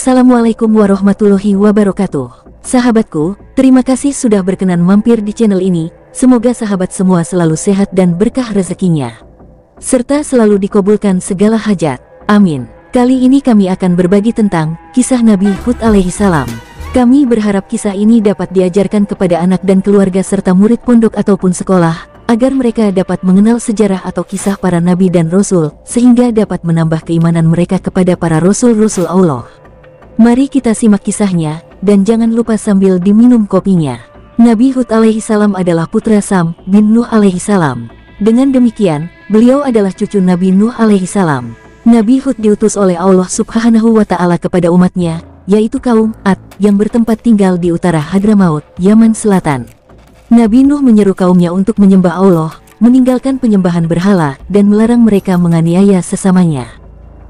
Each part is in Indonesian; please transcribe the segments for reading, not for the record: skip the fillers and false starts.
Assalamualaikum warahmatullahi wabarakatuh. Sahabatku, terima kasih sudah berkenan mampir di channel ini. Semoga sahabat semua selalu sehat dan berkah rezekinya, serta selalu dikabulkan segala hajat. Amin. Kali ini kami akan berbagi tentang kisah Nabi Hud alaihi salam. Kami berharap kisah ini dapat diajarkan kepada anak dan keluarga serta murid pondok ataupun sekolah, agar mereka dapat mengenal sejarah atau kisah para nabi dan rasul, sehingga dapat menambah keimanan mereka kepada para rasul-rasul Allah. Mari kita simak kisahnya, dan jangan lupa sambil diminum kopinya. Nabi Hud alaihi salam adalah putra Sam bin Nuh alaihi salam. Dengan demikian, beliau adalah cucu Nabi Nuh alaihi salam. Nabi Hud diutus oleh Allah subhanahu wa ta'ala kepada umatnya, yaitu kaum Ad, yang bertempat tinggal di utara Hadramaut, Yaman Selatan. Nabi Nuh menyeru kaumnya untuk menyembah Allah, meninggalkan penyembahan berhala, dan melarang mereka menganiaya sesamanya.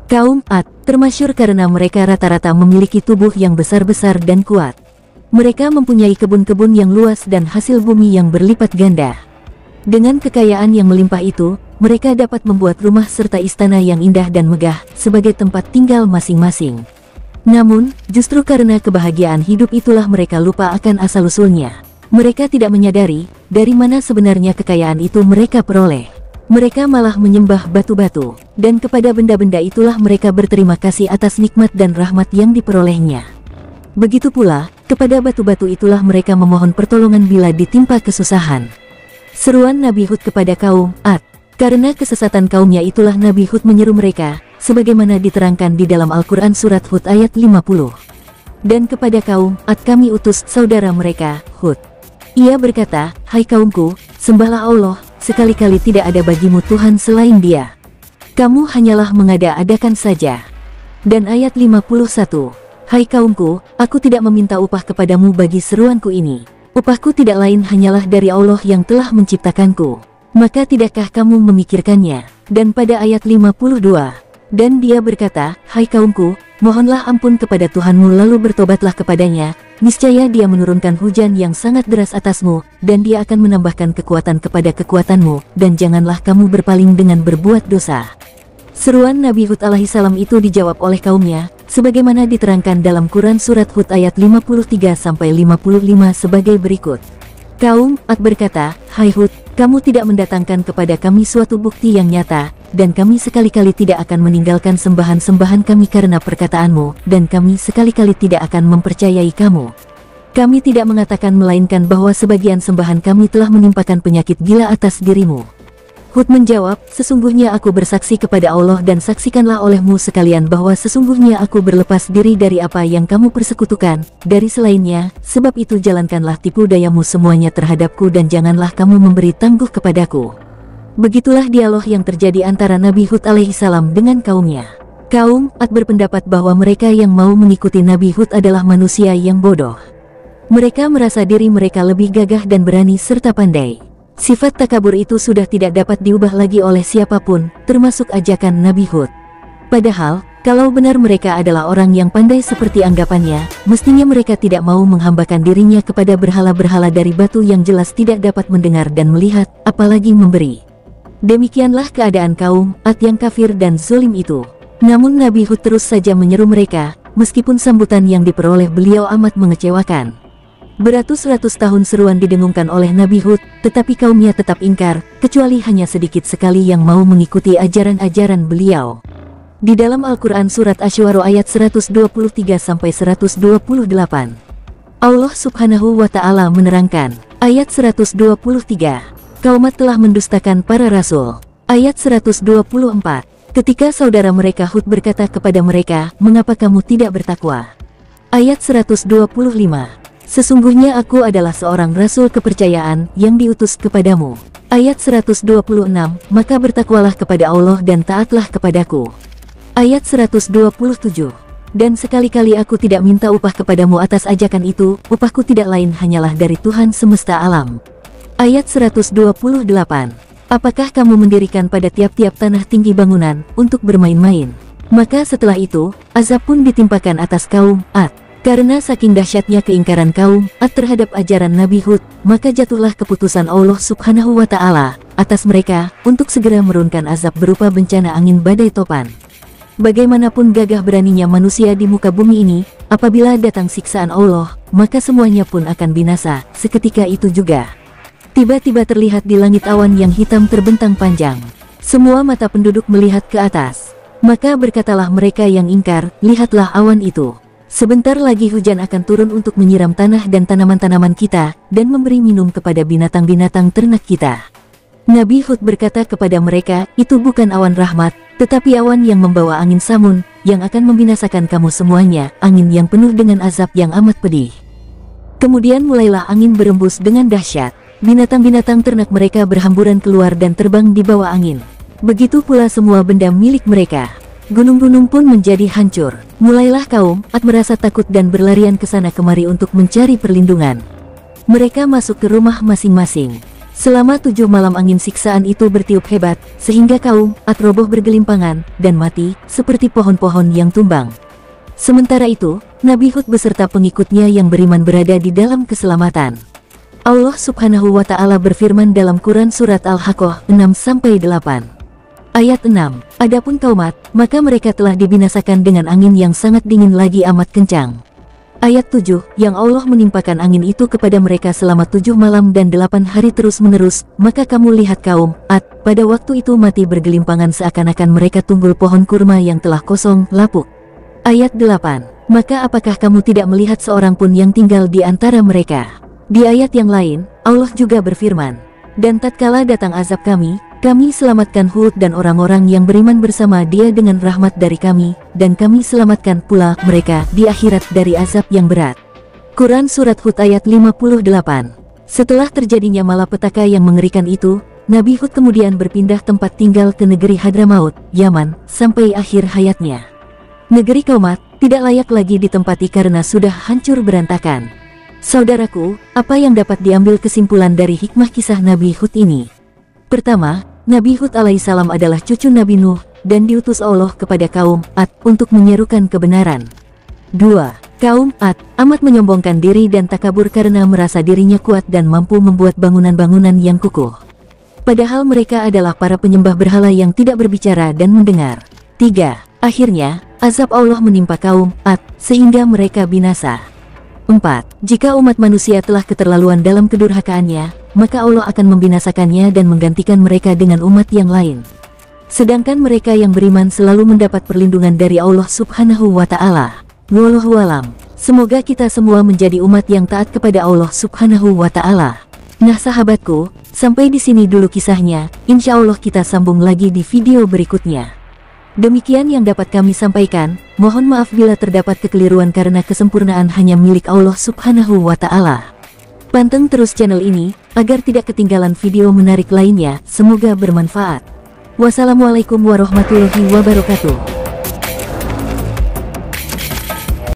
Kaum Ad termasyhur karena mereka rata-rata memiliki tubuh yang besar-besar dan kuat. Mereka mempunyai kebun-kebun yang luas dan hasil bumi yang berlipat ganda. Dengan kekayaan yang melimpah itu, mereka dapat membuat rumah serta istana yang indah dan megah sebagai tempat tinggal masing-masing. Namun, justru karena kebahagiaan hidup itulah mereka lupa akan asal-usulnya. Mereka tidak menyadari dari mana sebenarnya kekayaan itu mereka peroleh. Mereka malah menyembah batu-batu, dan kepada benda-benda itulah mereka berterima kasih atas nikmat dan rahmat yang diperolehnya. Begitu pula, kepada batu-batu itulah mereka memohon pertolongan bila ditimpa kesusahan. Seruan Nabi Hud kepada kaum Ad. Karena kesesatan kaumnya itulah Nabi Hud menyeru mereka, sebagaimana diterangkan di dalam Al-Quran surat Hud ayat 50. Dan kepada kaum Ad kami utus saudara mereka, Hud. Ia berkata, hai kaumku, sembahlah Allah, sekali-kali tidak ada bagimu Tuhan selain Dia. Kamu hanyalah mengada-adakan saja. Dan ayat 51, hai kaumku, aku tidak meminta upah kepadamu bagi seruanku ini. Upahku tidak lain hanyalah dari Allah yang telah menciptakanku. Maka tidakkah kamu memikirkannya? Dan pada ayat 52, dan dia berkata, hai kaumku, mohonlah ampun kepada Tuhanmu lalu bertobatlah kepadanya, niscaya Dia menurunkan hujan yang sangat deras atasmu, dan Dia akan menambahkan kekuatan kepada kekuatanmu, dan janganlah kamu berpaling dengan berbuat dosa. Seruan Nabi Hud alaihi salam itu dijawab oleh kaumnya, sebagaimana diterangkan dalam Quran surat Hud ayat 53-55 sebagai berikut. Kaum Ad berkata, hai Hud, kamu tidak mendatangkan kepada kami suatu bukti yang nyata, dan kami sekali-kali tidak akan meninggalkan sembahan-sembahan kami karena perkataanmu, dan kami sekali-kali tidak akan mempercayai kamu. Kami tidak mengatakan melainkan bahwa sebagian sembahan kami telah menimpakan penyakit gila atas dirimu. Hud menjawab, sesungguhnya aku bersaksi kepada Allah dan saksikanlah olehmu sekalian bahwa sesungguhnya aku berlepas diri dari apa yang kamu persekutukan, dari selainnya, sebab itu jalankanlah tipu dayamu semuanya terhadapku dan janganlah kamu memberi tangguh kepadaku. Begitulah dialog yang terjadi antara Nabi Hud alaihi salam dengan kaumnya. Kaum Ad berpendapat bahwa mereka yang mau mengikuti Nabi Hud adalah manusia yang bodoh. Mereka merasa diri mereka lebih gagah dan berani serta pandai. Sifat takabur itu sudah tidak dapat diubah lagi oleh siapapun, termasuk ajakan Nabi Hud. Padahal, kalau benar mereka adalah orang yang pandai seperti anggapannya, mestinya mereka tidak mau menghambakan dirinya kepada berhala-berhala dari batu yang jelas tidak dapat mendengar dan melihat, apalagi memberi. Demikianlah keadaan kaum Ad yang kafir dan zalim itu. Namun Nabi Hud terus saja menyeru mereka, meskipun sambutan yang diperoleh beliau amat mengecewakan. Beratus-ratus tahun seruan didengungkan oleh Nabi Hud, tetapi kaumnya tetap ingkar, kecuali hanya sedikit sekali yang mau mengikuti ajaran-ajaran beliau. Di dalam Al-Quran surat Asy-Syu'ara ayat 123-128, Allah subhanahu wa ta'ala menerangkan, ayat 123, kaum Ad telah mendustakan para rasul. Ayat 124, ketika saudara mereka Hud berkata kepada mereka, mengapa kamu tidak bertakwa? Ayat 125, sesungguhnya aku adalah seorang rasul kepercayaan yang diutus kepadamu. Ayat 126, maka bertakwalah kepada Allah dan taatlah kepadaku. Ayat 127, dan sekali-kali aku tidak minta upah kepadamu atas ajakan itu, upahku tidak lain hanyalah dari Tuhan semesta alam. Ayat 128, apakah kamu mendirikan pada tiap-tiap tanah tinggi bangunan untuk bermain-main? Maka setelah itu, azab pun ditimpakan atas kaum Ad. Karena saking dahsyatnya keingkaran kaum Ad terhadap ajaran Nabi Hud, maka jatuhlah keputusan Allah subhanahu wa ta'ala atas mereka untuk segera menurunkan azab berupa bencana angin badai topan. bagaimanapun gagah beraninya manusia di muka bumi ini, apabila datang siksaan Allah, maka semuanya pun akan binasa. Seketika itu juga, tiba-tiba terlihat di langit awan yang hitam terbentang panjang. Semua mata penduduk melihat ke atas. Maka berkatalah mereka yang ingkar, lihatlah awan itu. Sebentar lagi hujan akan turun untuk menyiram tanah dan tanaman-tanaman kita, dan memberi minum kepada binatang-binatang ternak kita. Nabi Hud berkata kepada mereka, itu bukan awan rahmat, tetapi awan yang membawa angin samun, yang akan membinasakan kamu semuanya, angin yang penuh dengan azab yang amat pedih. Kemudian mulailah angin berembus dengan dahsyat. Binatang-binatang ternak mereka berhamburan keluar dan terbang di bawah angin. Begitu pula semua benda milik mereka. Gunung-gunung pun menjadi hancur. Mulailah kaum Ad merasa takut dan berlarian ke sana kemari untuk mencari perlindungan. Mereka masuk ke rumah masing-masing. Selama 7 malam angin siksaan itu bertiup hebat, sehingga kaum Ad roboh bergelimpangan dan mati, seperti pohon-pohon yang tumbang. Sementara itu, Nabi Hud beserta pengikutnya yang beriman berada di dalam keselamatan. Allah Subhanahu wa Ta'ala berfirman dalam Quran Surat Al-Haqqah 6-8. Ayat 6, adapun kaum Ad, maka mereka telah dibinasakan dengan angin yang sangat dingin lagi amat kencang. Ayat 7, yang Allah menimpakan angin itu kepada mereka selama 7 malam dan 8 hari terus-menerus, maka kamu lihat kaum Ad, pada waktu itu mati bergelimpangan seakan-akan mereka tunggul pohon kurma yang telah kosong, lapuk. Ayat 8, maka apakah kamu tidak melihat seorang pun yang tinggal di antara mereka? Di ayat yang lain, Allah juga berfirman, dan tatkala datang azab kami selamatkan Hud dan orang-orang yang beriman bersama dia dengan rahmat dari kami, dan kami selamatkan pula mereka di akhirat dari azab yang berat. Quran Surat Hud ayat 58. Setelah terjadinya malapetaka yang mengerikan itu, Nabi Hud kemudian berpindah tempat tinggal ke negeri Hadramaut, Yaman, sampai akhir hayatnya. Negeri kaum Ad tidak layak lagi ditempati karena sudah hancur berantakan. Saudaraku, apa yang dapat diambil kesimpulan dari hikmah kisah Nabi Hud ini? Pertama, Nabi Hud alaihissalam adalah cucu Nabi Nuh, dan diutus Allah kepada kaum Ad untuk menyerukan kebenaran. 2. Kaum Ad amat menyombongkan diri dan takabur karena merasa dirinya kuat dan mampu membuat bangunan-bangunan yang kukuh. Padahal mereka adalah para penyembah berhala yang tidak berbicara dan mendengar. 3. Akhirnya, azab Allah menimpa kaum Ad, sehingga mereka binasa. 4. Jika umat manusia telah keterlaluan dalam kedurhakaannya, maka Allah akan membinasakannya dan menggantikan mereka dengan umat yang lain. Sedangkan mereka yang beriman selalu mendapat perlindungan dari Allah Subhanahu wa Ta'ala. Wallahu alam. Semoga kita semua menjadi umat yang taat kepada Allah Subhanahu wa Ta'ala. Nah sahabatku, sampai di sini dulu kisahnya. Insya Allah kita sambung lagi di video berikutnya. Demikian yang dapat kami sampaikan. Mohon maaf bila terdapat kekeliruan karena kesempurnaan hanya milik Allah Subhanahu wa Ta'ala. Panteng terus channel ini, agar tidak ketinggalan video menarik lainnya. Semoga bermanfaat. Wassalamualaikum warahmatullahi wabarakatuh.